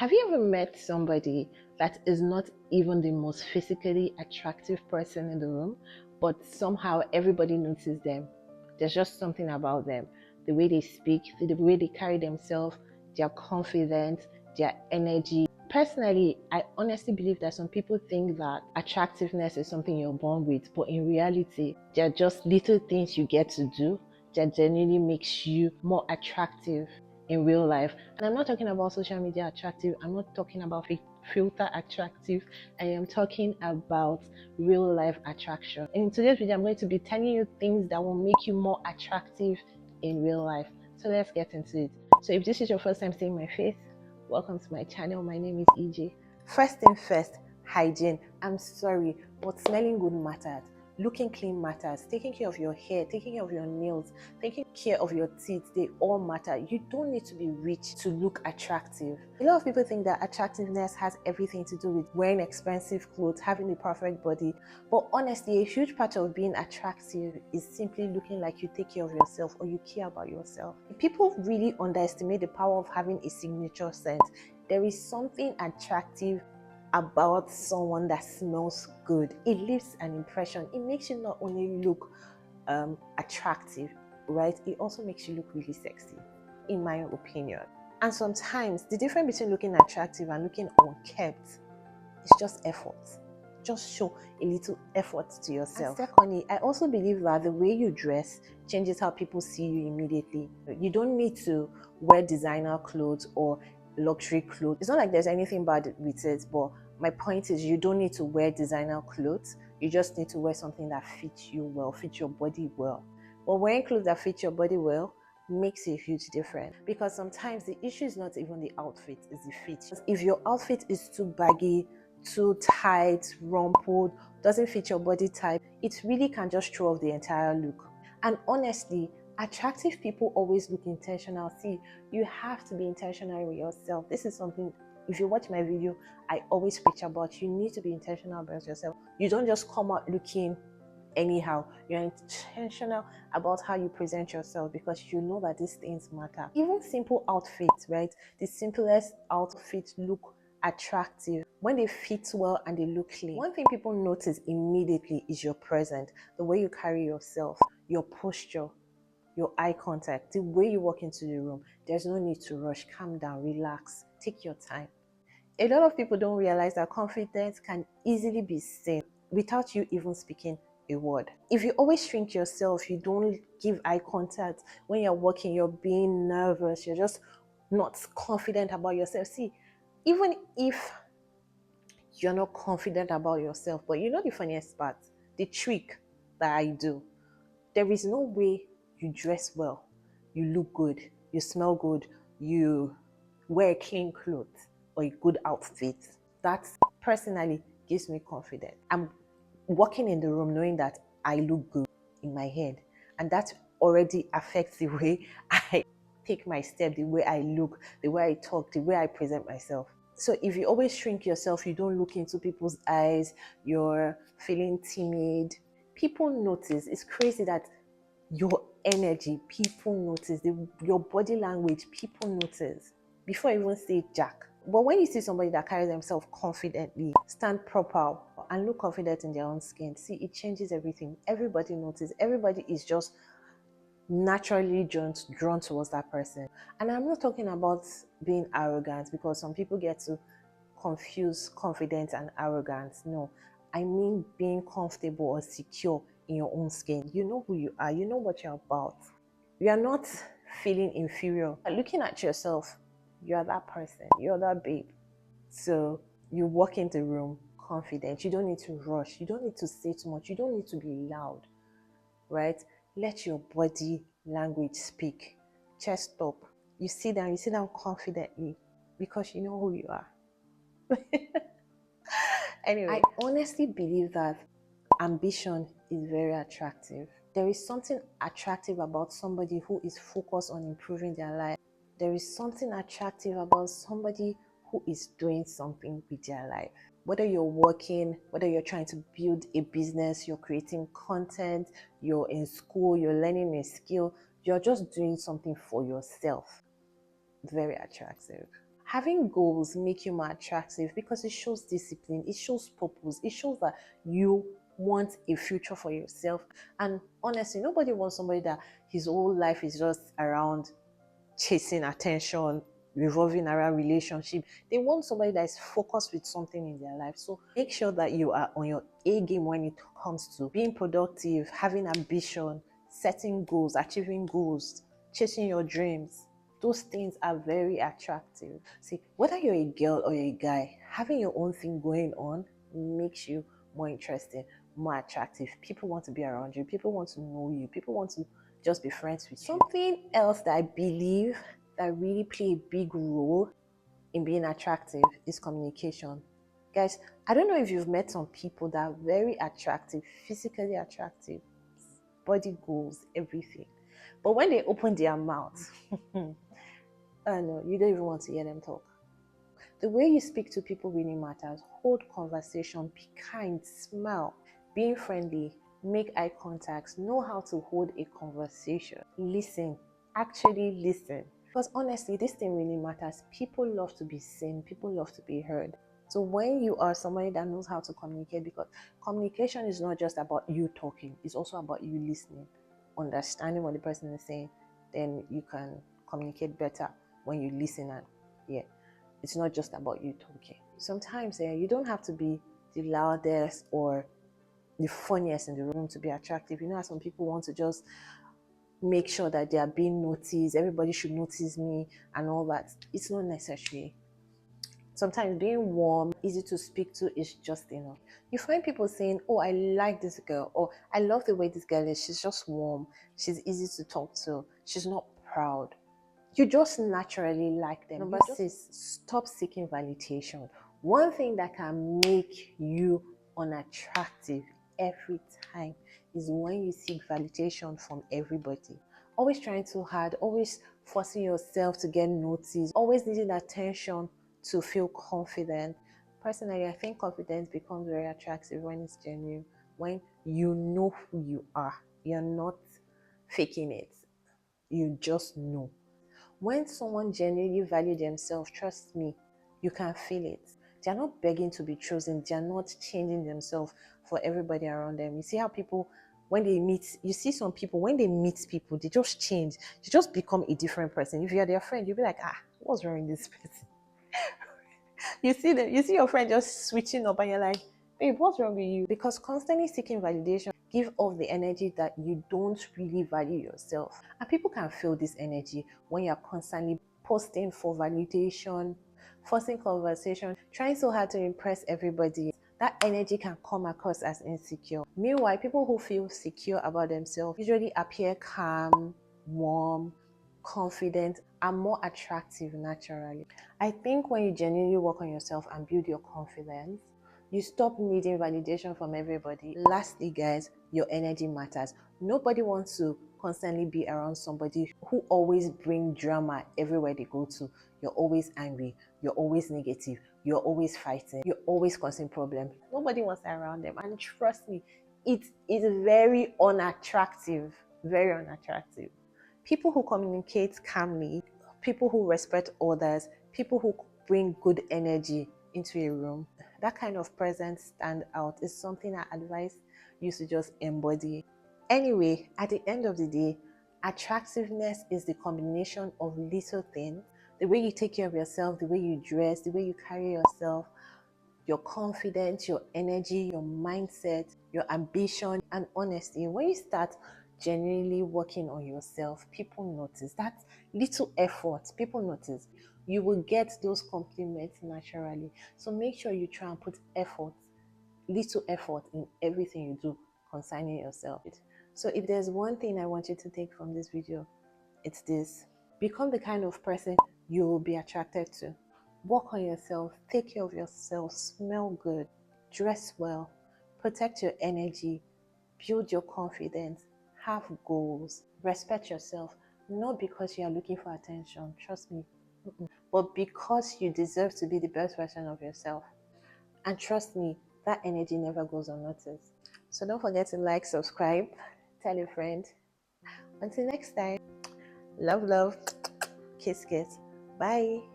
Have you ever met somebody that is not even the most physically attractive person in the room, but somehow everybody notices them? There's just something about them. The way they speak, the way they carry themselves, their confidence, their energy. Personally, I honestly believe that some people think that attractiveness is something you're born with, but in reality, they're just little things you get to do that genuinely makes you more attractive in real life. And I'm not talking about social media attractive, I'm not talking about filter attractive, I am talking about real life attraction. In today's video, I'm going to be telling you things that will make you more attractive in real life. So let's get into it. So if this is your first time seeing my face, welcome to my channel. My name is EJ. First thing first, hygiene. I'm sorry, but smelling good matters. Looking clean matters. Taking care of your hair, taking care of your nails, taking care of your teeth, they all matter. You don't need to be rich to look attractive. A lot of people think that attractiveness has everything to do with wearing expensive clothes, having the perfect body. But honestly, a huge part of being attractive is simply looking like you take care of yourself or you care about yourself. People really underestimate the power of having a signature scent. There is something attractive about someone that smells good. It leaves an impression. It makes you not only look attractive, right? It also makes you look really sexy, in my opinion. And sometimes the difference between looking attractive and looking unkempt is just effort. Just show a little effort to yourself. And secondly, I also believe that the way you dress changes how people see you immediately. You don't need to wear designer clothes or luxury clothes. It's not like there's anything bad with it, but my point is you don't need to wear designer clothes. You just need to wear something that fits you well, fits your body well. But wearing clothes that fit your body well makes a huge difference, because sometimes the issue is not even the outfit, it's the fit. If your outfit is too baggy, too tight, rumpled, doesn't fit your body type, it really can just throw off the entire look. And honestly, attractive people always look intentional. See, you have to be intentional with yourself. This is something, if you watch my video, I always preach about. You need to be intentional about yourself. You don't just come out looking anyhow. You're intentional about how you present yourself, because you know that these things matter. Even simple outfits, right? The simplest outfits look attractive when they fit well and they look clean. One thing people notice immediately is your presence, the way you carry yourself, your posture, your eye contact, the way you walk into the room. There's no need to rush. Calm down, relax, take your time. A lot of people don't realize that confidence can easily be seen without you even speaking a word. If you always shrink yourself, you don't give eye contact when you're walking, you're being nervous, you're just not confident about yourself. See, even if you're not confident about yourself, but you know the funniest part, the trick that I do, there is no way you dress well, you look good, you smell good, you wear clean clothes or a good outfit. That personally gives me confidence. I'm walking in the room knowing that I look good in my head, and that already affects the way I take my step, the way I look, the way I talk, the way I present myself. So if you always shrink yourself, you don't look into people's eyes, you're feeling timid, people notice. It's crazy that your energy, people notice. Your body language, people notice before you even say jack. But when you see somebody that carries themselves confidently, stand proper, and look confident in their own skin, see, it changes everything. Everybody notices. Everybody is just naturally drawn towards that person. And I'm not talking about being arrogant, because some people get to confuse confidence and arrogance. No, I mean being comfortable or secure in your own skin. You know who you are, you know what you're about. You are not feeling inferior. Looking at yourself, you're that person, you're that babe. So you walk into the room confident. You don't need to rush, you don't need to say too much, you don't need to be loud, right? Let your body language speak. Chest up. You sit down confidently, because you know who you are. Anyway, I honestly believe that ambition is very attractive. There is something attractive about somebody who is focused on improving their life. There is something attractive about somebody who is doing something with their life. Whether you're working, whether you're trying to build a business, you're creating content, you're in school, you're learning a skill, you're just doing something for yourself. Very attractive. Having goals make you more attractive because it shows discipline, it shows purpose, it shows that you want a future for yourself. And honestly, nobody wants somebody that his whole life is just around chasing attention, revolving around relationship. They want somebody that is focused with something in their life. So make sure that you are on your A game when it comes to being productive, having ambition, setting goals, achieving goals, chasing your dreams. Those things are very attractive. See, whether you're a girl or a guy, having your own thing going on makes you more interesting, more attractive. People want to be around you. People want to know you. People want to just be friends with you. Something else that I believe that really play a big role in being attractive is communication. Guys, I don't know if you've met some people that are very attractive, physically attractive, body goals, everything. But when they open their mouth, oh no, you don't even want to hear them talk. The way you speak to people really matters. Hold conversation, be kind, smile, being friendly, make eye contacts, know how to hold a conversation, listen, actually listen. Because honestly, this thing really matters. People love to be seen, people love to be heard. So when you are somebody that knows how to communicate, because communication is not just about you talking, it's also about you listening, understanding what the person is saying, then you can communicate better when you listen. And yeah, it's not just about you talking. Sometimes you don't have to be the loudest or the funniest in the room to be attractive. You know how some people want to just make sure that they are being noticed, everybody should notice me and all that. It's not necessary. Sometimes being warm, easy to speak to is just enough. You find people saying, oh, I like this girl, or I love the way this girl is. She's just warm. She's easy to talk to. She's not proud. You just naturally like them. Number 6, stop seeking validation. One thing that can make you unattractive every time is when you seek validation from everybody. Always trying too hard, always forcing yourself to get noticed, always needing attention to feel confident. Personally, I think confidence becomes very attractive when it's genuine, when you know who you are. You're not faking it. You just know. When someone genuinely values themselves, trust me, you can feel it. They're not begging to be chosen. They're not changing themselves for everybody around them. You see how people, when they meet, you see some people, when they meet people, they just change. They just become a different person. If you're their friend, you'll be like, what's wrong with this person? You see them, you see your friend just switching up and you're like, babe, what's wrong with you? Because constantly seeking validation give off the energy that you don't really value yourself. And people can feel this energy when you're constantly posting for validation, forcing conversation, trying so hard to impress everybody. That energy can come across as insecure. Meanwhile, people who feel secure about themselves usually appear calm, warm, confident, and more attractive naturally. I think when you genuinely work on yourself and build your confidence, you stop needing validation from everybody. Lastly, guys, your energy matters. Nobody wants to constantly be around somebody who always bring drama everywhere they go to. You're always angry, you're always negative, you're always fighting, you're always causing problems. Nobody wants that around them. And trust me, it is very unattractive. Very unattractive. People who communicate calmly, people who respect others, people who bring good energy into a room, that kind of presence stand out is something I advise you to just embody. Anyway, at the end of the day, attractiveness is the combination of little things. The way you take care of yourself, the way you dress, the way you carry yourself, your confidence, your energy, your mindset, your ambition, and honesty. When you start genuinely working on yourself, people notice. That little effort, people notice. You will get those compliments naturally. So make sure you try and put effort, little effort in everything you do concerning yourself. So if there's one thing I want you to take from this video, it's this. Become the kind of person you will be attracted to. Work on yourself, take care of yourself, smell good, dress well, protect your energy, build your confidence, have goals, respect yourself, not because you are looking for attention, trust me, but because you deserve to be the best version of yourself. And trust me, that energy never goes unnoticed. So don't forget to like, subscribe, tell a friend. Until next time, love, love, kiss, kiss. Bye.